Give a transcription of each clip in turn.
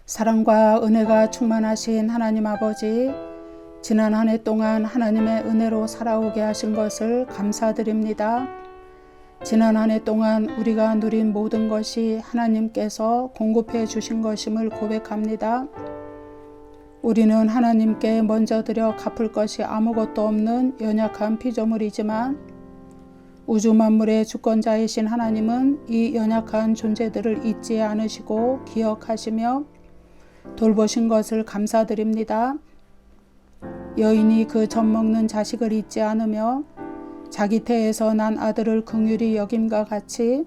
사랑과 은혜가 충만하신 하나님 아버지, 지난 한 해 동안 하나님의 은혜로 살아오게 하신 것을 감사드립니다. 지난 한 해 동안 우리가 누린 모든 것이 하나님께서 공급해 주신 것임을 고백합니다. 우리는 하나님께 먼저 드려 갚을 것이 아무것도 없는 연약한 피조물이지만 우주 만물의 주권자이신 하나님은 이 연약한 존재들을 잊지 않으시고 기억하시며 돌보신 것을 감사드립니다. 여인이 그 젖먹는 자식을 잊지 않으며 자기 태에서 난 아들을 긍휼히 여김과 같이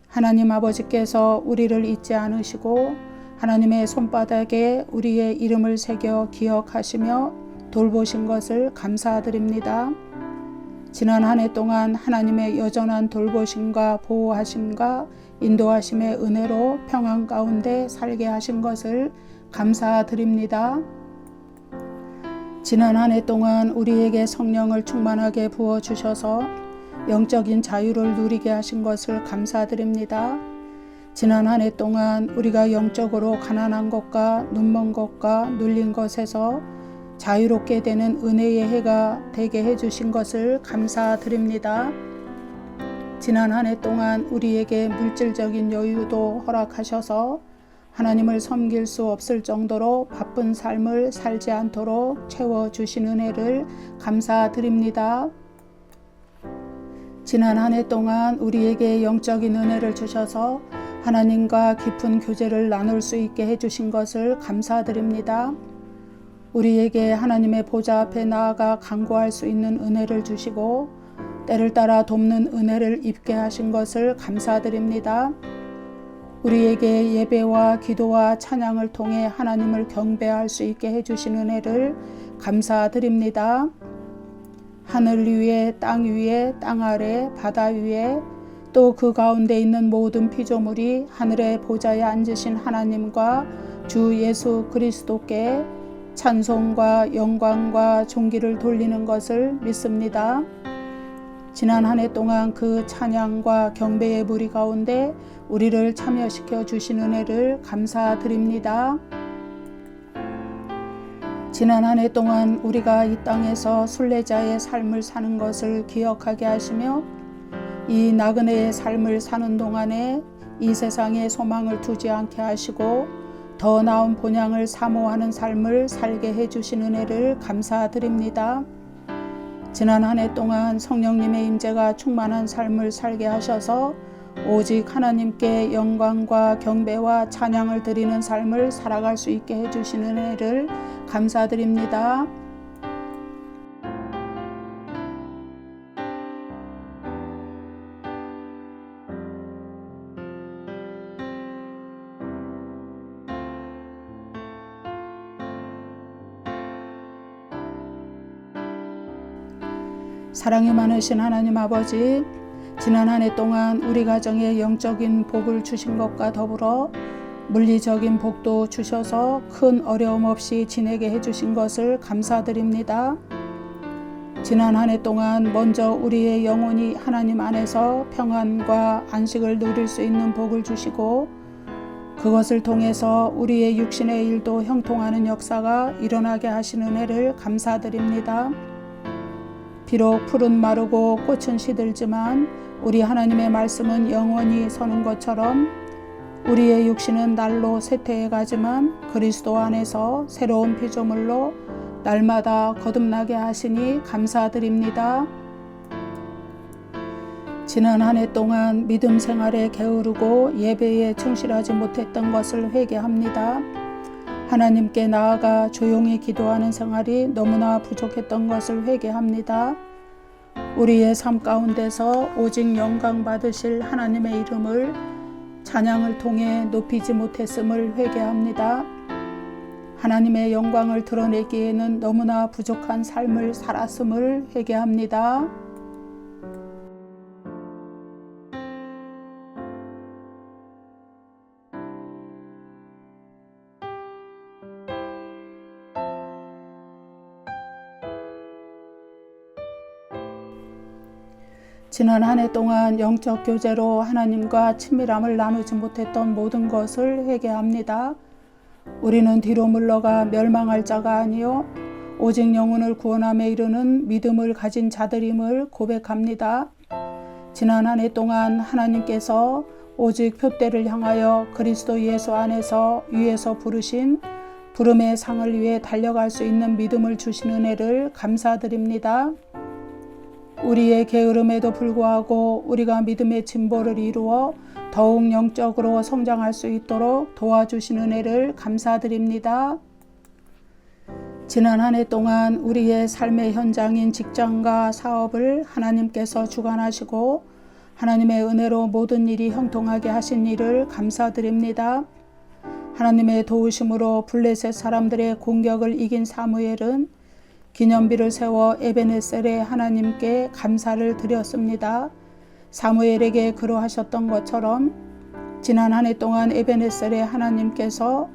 하나님 아버지께서 우리를 잊지 않으시고 하나님의 손바닥에 우리의 이름을 새겨 기억하시며 돌보신 것을 감사드립니다. 지난 한 해 동안 하나님의 여전한 돌보심과 보호하심과 인도하심의 은혜로 평안 가운데 살게 하신 것을 감사드립니다. 지난 한 해 동안 우리에게 성령을 충만하게 부어주셔서 영적인 자유를 누리게 하신 것을 감사드립니다. 지난 한 해 동안 우리가 영적으로 가난한 것과 눈먼 것과 눌린 것에서 자유롭게 되는 은혜의 해가 되게 해주신 것을 감사드립니다. 지난 한 해 동안 우리에게 물질적인 여유도 허락하셔서 하나님을 섬길 수 없을 정도로 바쁜 삶을 살지 않도록 채워주신 은혜를 감사드립니다. 지난 한 해 동안 우리에게 영적인 은혜를 주셔서 하나님과 깊은 교제를 나눌 수 있게 해주신 것을 감사드립니다. 우리에게 하나님의 보좌 앞에 나아가 간구할 수 있는 은혜를 주시고 때를 따라 돕는 은혜를 입게 하신 것을 감사드립니다. 우리에게 예배와 기도와 찬양을 통해 하나님을 경배할 수 있게 해주신 은혜를 감사드립니다. 하늘 위에 땅 위에 땅 아래 바다 위에 또 그 가운데 있는 모든 피조물이 하늘의 보좌에 앉으신 하나님과 주 예수 그리스도께 찬송과 영광과 존귀를 돌리는 것을 믿습니다. 지난 한 해 동안 그 찬양과 경배의 무리 가운데 우리를 참여시켜 주신 은혜를 감사드립니다. 지난 한 해 동안 우리가 이 땅에서 순례자의 삶을 사는 것을 기억하게 하시며 이 나그네의 삶을 사는 동안에 이 세상에 소망을 두지 않게 하시고 더 나은 본향을 사모하는 삶을 살게 해주신 은혜를 감사드립니다. 지난 한 해 동안 성령님의 임재가 충만한 삶을 살게 하셔서 오직 하나님께 영광과 경배와 찬양을 드리는 삶을 살아갈 수 있게 해주신 은혜를 감사드립니다. 사랑이 많으신 하나님 아버지, 지난 한 해 동안 우리 가정에 영적인 복을 주신 것과 더불어 물리적인 복도 주셔서 큰 어려움 없이 지내게 해주신 것을 감사드립니다. 지난 한 해 동안 먼저 우리의 영혼이 하나님 안에서 평안과 안식을 누릴 수 있는 복을 주시고 그것을 통해서 우리의 육신의 일도 형통하는 역사가 일어나게 하시는 은혜를 감사드립니다. 비록 풀은 마르고 꽃은 시들지만 우리 하나님의 말씀은 영원히 서는 것처럼 우리의 육신은 날로 쇠퇴해 가지만 그리스도 안에서 새로운 피조물로 날마다 거듭나게 하시니 감사드립니다. 지난 한 해 동안 믿음 생활에 게으르고 예배에 충실하지 못했던 것을 회개합니다. 하나님께 나아가 조용히 기도하는 생활이 너무나 부족했던 것을 회개합니다. 우리의 삶 가운데서 오직 영광 받으실 하나님의 이름을 찬양을 통해 높이지 못했음을 회개합니다. 하나님의 영광을 드러내기에는 너무나 부족한 삶을 살았음을 회개합니다. 지난 한 해 동안 영적 교제로 하나님과 친밀함을 나누지 못했던 모든 것을 회개합니다. 우리는 뒤로 물러가 멸망할 자가 아니요 오직 영혼을 구원함에 이르는 믿음을 가진 자들임을 고백합니다. 지난 한 해 동안 하나님께서 오직 표대를 향하여 그리스도 예수 안에서 위에서 부르신 부름의 상을 위해 달려갈 수 있는 믿음을 주신 은혜를 감사드립니다. 우리의 게으름에도 불구하고 우리가 믿음의 진보를 이루어 더욱 영적으로 성장할 수 있도록 도와주신 은혜를 감사드립니다. 지난 한 해 동안 우리의 삶의 현장인 직장과 사업을 하나님께서 주관하시고 하나님의 은혜로 모든 일이 형통하게 하신 일을 감사드립니다. 하나님의 도우심으로 블레셋 사람들의 공격을 이긴 사무엘은 기념비를 세워 에베네셀의 하나님께 감사를 드렸습니다. 사무엘에게 그러하셨던 것처럼 지난 한 해 동안 에베네셀의 하나님께서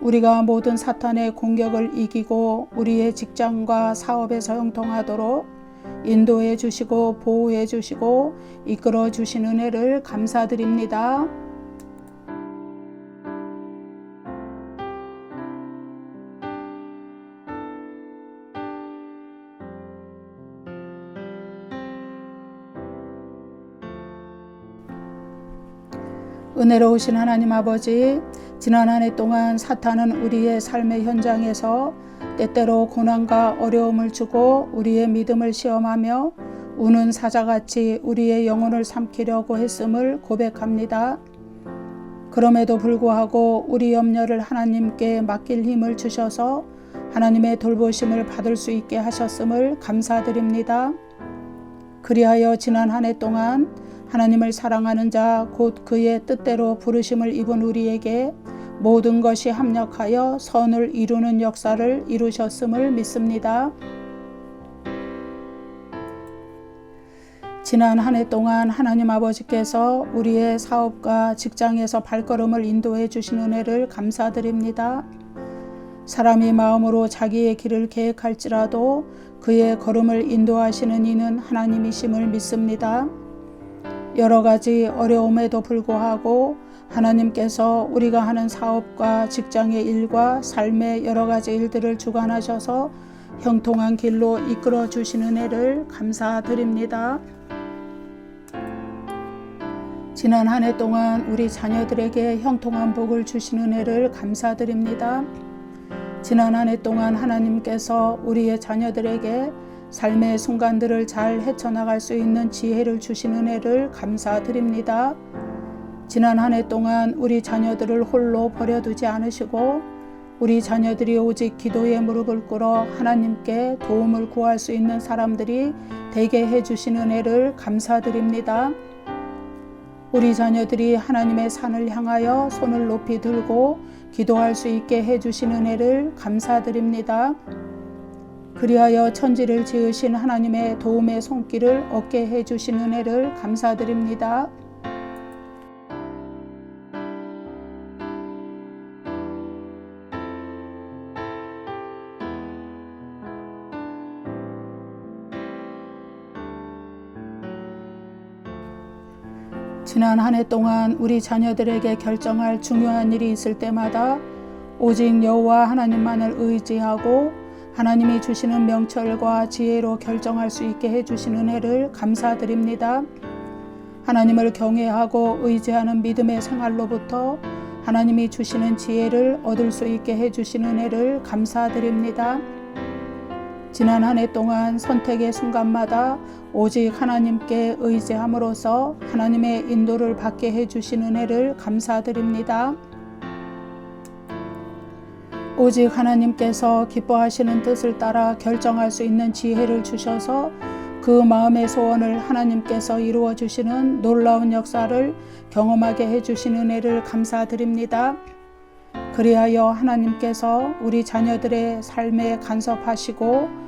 우리가 모든 사탄의 공격을 이기고 우리의 직장과 사업에서 형통하도록 인도해 주시고 보호해 주시고 이끌어 주신 은혜를 감사드립니다. 은혜로우신 하나님 아버지, 지난 한 해 동안 사탄은 우리의 삶의 현장에서 때때로 고난과 어려움을 주고 우리의 믿음을 시험하며 우는 사자같이 우리의 영혼을 삼키려고 했음을 고백합니다. 그럼에도 불구하고 우리 염려를 하나님께 맡길 힘을 주셔서 하나님의 돌보심을 받을 수 있게 하셨음을 감사드립니다. 그리하여 지난 한 해 동안 하나님을 사랑하는 자 곧 그의 뜻대로 부르심을 입은 우리에게 모든 것이 합력하여 선을 이루는 역사를 이루셨음을 믿습니다. 지난 한 해 동안 하나님 아버지께서 우리의 사업과 직장에서 발걸음을 인도해 주신 은혜를 감사드립니다. 사람이 마음으로 자기의 길을 계획할지라도 그의 걸음을 인도하시는 이는 하나님이심을 믿습니다. 여러 가지 어려움에도 불구하고 하나님께서 우리가 하는 사업과 직장의 일과 삶의 여러 가지 일들을 주관하셔서 형통한 길로 이끌어 주시는 은혜를 감사드립니다. 지난 한 해 동안 우리 자녀들에게 형통한 복을 주신 은혜를 감사드립니다. 지난 한 해 동안 하나님께서 우리의 자녀들에게 삶의 순간들을 잘 헤쳐나갈 수 있는 지혜를 주신 은혜를 감사드립니다. 지난 한 해 동안 우리 자녀들을 홀로 버려두지 않으시고 우리 자녀들이 오직 기도의 무릎을 꿇어 하나님께 도움을 구할 수 있는 사람들이 되게 해주신 은혜를 감사드립니다. 우리 자녀들이 하나님의 산을 향하여 손을 높이 들고 기도할 수 있게 해주신 은혜를 감사드립니다. 그리하여 천지를 지으신 하나님의 도움의 손길을 얻게 해주신 은혜를 감사드립니다. 지난 한 해 동안 우리 자녀들에게 결정할 중요한 일이 있을 때마다 오직 여호와 하나님만을 의지하고 하나님이 주시는 명철과 지혜로 결정할 수 있게 해주신 은혜를 감사드립니다. 하나님을 경외하고 의지하는 믿음의 생활로부터 하나님이 주시는 지혜를 얻을 수 있게 해주신 은혜를 감사드립니다. 지난 한 해 동안 선택의 순간마다 오직 하나님께 의지함으로써 하나님의 인도를 받게 해주신 은혜를 감사드립니다. 오직 하나님께서 기뻐하시는 뜻을 따라 결정할 수 있는 지혜를 주셔서 그 마음의 소원을 하나님께서 이루어 주시는 놀라운 역사를 경험하게 해주신 은혜를 감사드립니다. 그리하여 하나님께서 우리 자녀들의 삶에 간섭하시고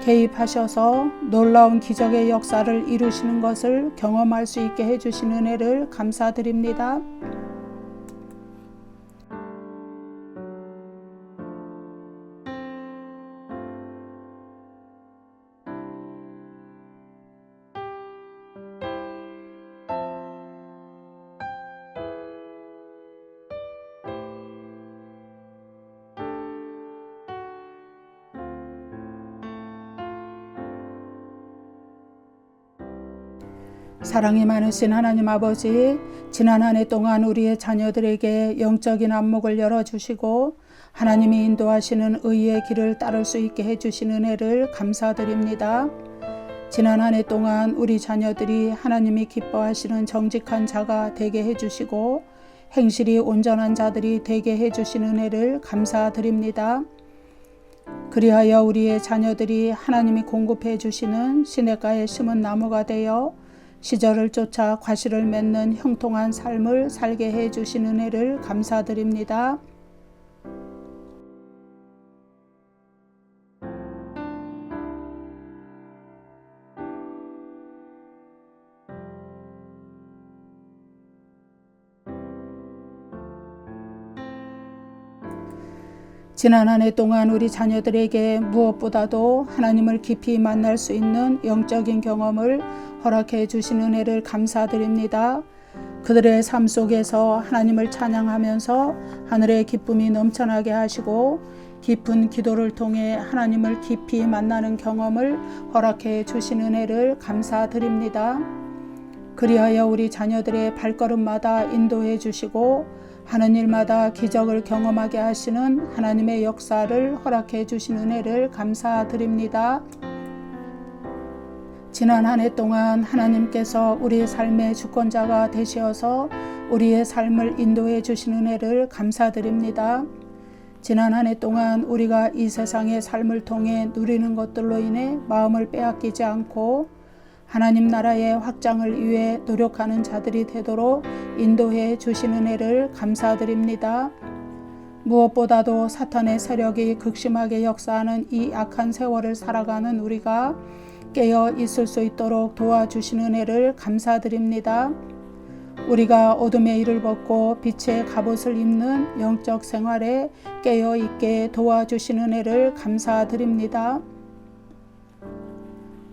개입하셔서 놀라운 기적의 역사를 이루시는 것을 경험할 수 있게 해주신 은혜를 감사드립니다. 사랑이 많으신 하나님 아버지, 지난 한 해 동안 우리의 자녀들에게 영적인 안목을 열어주시고 하나님이 인도하시는 의의 길을 따를 수 있게 해주신 은혜를 감사드립니다. 지난 한 해 동안 우리 자녀들이 하나님이 기뻐하시는 정직한 자가 되게 해주시고 행실이 온전한 자들이 되게 해주신 은혜를 감사드립니다. 그리하여 우리의 자녀들이 하나님이 공급해 주시는 시냇가에 심은 나무가 되어 시절을 쫓아 과실을 맺는 형통한 삶을 살게 해 주신 은혜를 감사드립니다. 지난 한 해 동안 우리 자녀들에게 무엇보다도 하나님을 깊이 만날 수 있는 영적인 경험을 허락해 주신 은혜를 감사드립니다. 그들의 삶 속에서 하나님을 찬양하면서 하늘의 기쁨이 넘쳐나게 하시고 깊은 기도를 통해 하나님을 깊이 만나는 경험을 허락해 주신 은혜를 감사드립니다. 그리하여 우리 자녀들의 발걸음마다 인도해 주시고 하는 일마다 기적을 경험하게 하시는 하나님의 역사를 허락해 주신 은혜를 감사드립니다. 지난 한 해 동안 하나님께서 우리의 삶의 주권자가 되시어서 우리의 삶을 인도해 주신 은혜를 감사드립니다. 지난 한 해 동안 우리가 이 세상의 삶을 통해 누리는 것들로 인해 마음을 빼앗기지 않고 하나님 나라의 확장을 위해 노력하는 자들이 되도록 인도해 주신 은혜를 감사드립니다. 무엇보다도 사탄의 세력이 극심하게 역사하는 이 악한 세월을 살아가는 우리가 깨어 있을 수 있도록 도와주신 은혜를 감사드립니다. 우리가 어둠의 일을 벗고 빛의 갑옷을 입는 영적 생활에 깨어 있게 도와주신 은혜를 감사드립니다.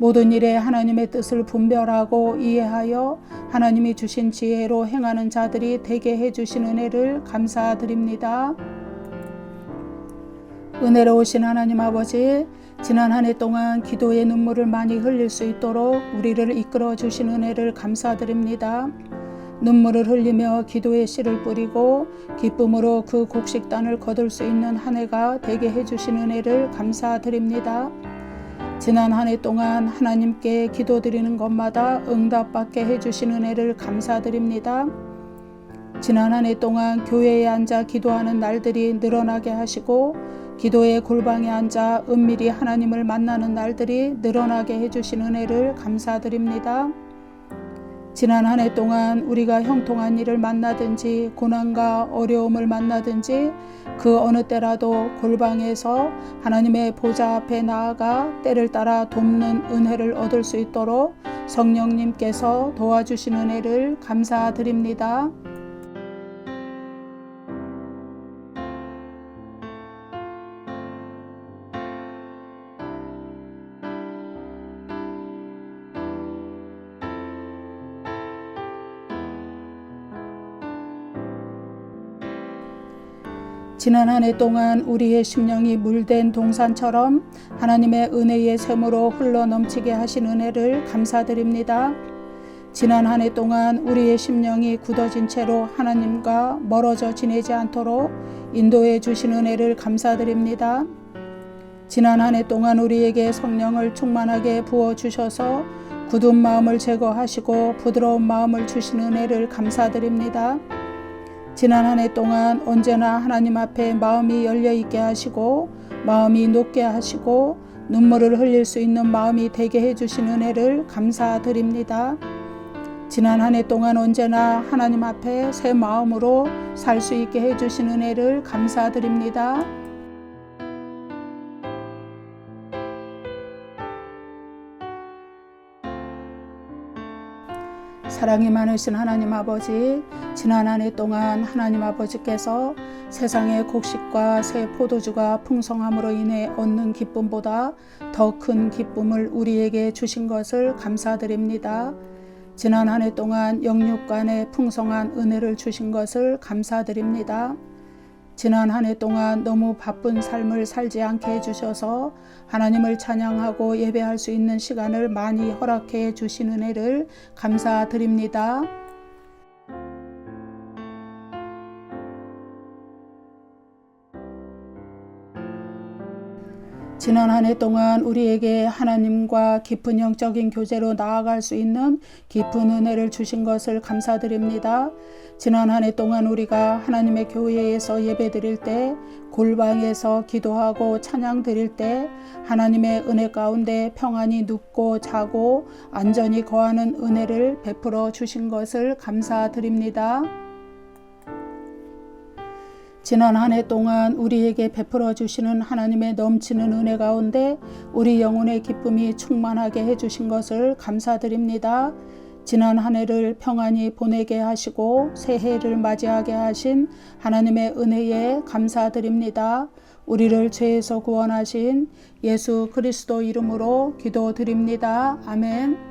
모든 일에 하나님의 뜻을 분별하고 이해하여 하나님이 주신 지혜로 행하는 자들이 되게 해주신 은혜를 감사드립니다. 은혜로우신 하나님 아버지, 지난 한 해 동안 기도의 눈물을 많이 흘릴 수 있도록 우리를 이끌어 주신 은혜를 감사드립니다. 눈물을 흘리며 기도의 씨를 뿌리고 기쁨으로 그 곡식단을 거둘 수 있는 한 해가 되게 해주신 은혜를 감사드립니다. 지난 한 해 동안 하나님께 기도드리는 것마다 응답받게 해주신 은혜를 감사드립니다. 지난 한 해 동안 교회에 앉아 기도하는 날들이 늘어나게 하시고 기도의 골방에 앉아 은밀히 하나님을 만나는 날들이 늘어나게 해주신 은혜를 감사드립니다. 지난 한 해 동안 우리가 형통한 일을 만나든지 고난과 어려움을 만나든지 그 어느 때라도 골방에서 하나님의 보좌 앞에 나아가 때를 따라 돕는 은혜를 얻을 수 있도록 성령님께서 도와주신 은혜를 감사드립니다. 지난 한 해 동안 우리의 심령이 물된 동산처럼 하나님의 은혜의 샘으로 흘러 넘치게 하신 은혜를 감사드립니다. 지난 한 해 동안 우리의 심령이 굳어진 채로 하나님과 멀어져 지내지 않도록 인도해 주신 은혜를 감사드립니다. 지난 한 해 동안 우리에게 성령을 충만하게 부어주셔서 굳은 마음을 제거하시고 부드러운 마음을 주신 은혜를 감사드립니다. 지난 한 해 동안 언제나 하나님 앞에 마음이 열려있게 하시고 마음이 높게 하시고 눈물을 흘릴 수 있는 마음이 되게 해주신 은혜를 감사드립니다. 지난 한 해 동안 언제나 하나님 앞에 새 마음으로 살 수 있게 해주신 은혜를 감사드립니다. 사랑이 많으신 하나님 아버지, 지난 한 해 동안 하나님 아버지께서 세상의 곡식과 새 포도주가 풍성함으로 인해 얻는 기쁨보다 더 큰 기쁨을 우리에게 주신 것을 감사드립니다. 지난 한 해 동안 영육간에 풍성한 은혜를 주신 것을 감사드립니다. 지난 한 해 동안 너무 바쁜 삶을 살지 않게 해주셔서 하나님을 찬양하고 예배할 수 있는 시간을 많이 허락해 주신 은혜를 감사드립니다. 지난 한 해 동안 우리에게 하나님과 깊은 영적인 교제로 나아갈 수 있는 깊은 은혜를 주신 것을 감사드립니다. 지난 한 해 동안 우리가 하나님의 교회에서 예배드릴 때, 골방에서 기도하고 찬양 드릴 때 하나님의 은혜 가운데 평안히 눕고 자고 안전히 거하는 은혜를 베풀어 주신 것을 감사드립니다. 지난 한 해 동안 우리에게 베풀어 주시는 하나님의 넘치는 은혜 가운데 우리 영혼의 기쁨이 충만하게 해주신 것을 감사드립니다. 지난 한 해를 평안히 보내게 하시고 새해를 맞이하게 하신 하나님의 은혜에 감사드립니다. 우리를 죄에서 구원하신 예수 그리스도 이름으로 기도드립니다. 아멘.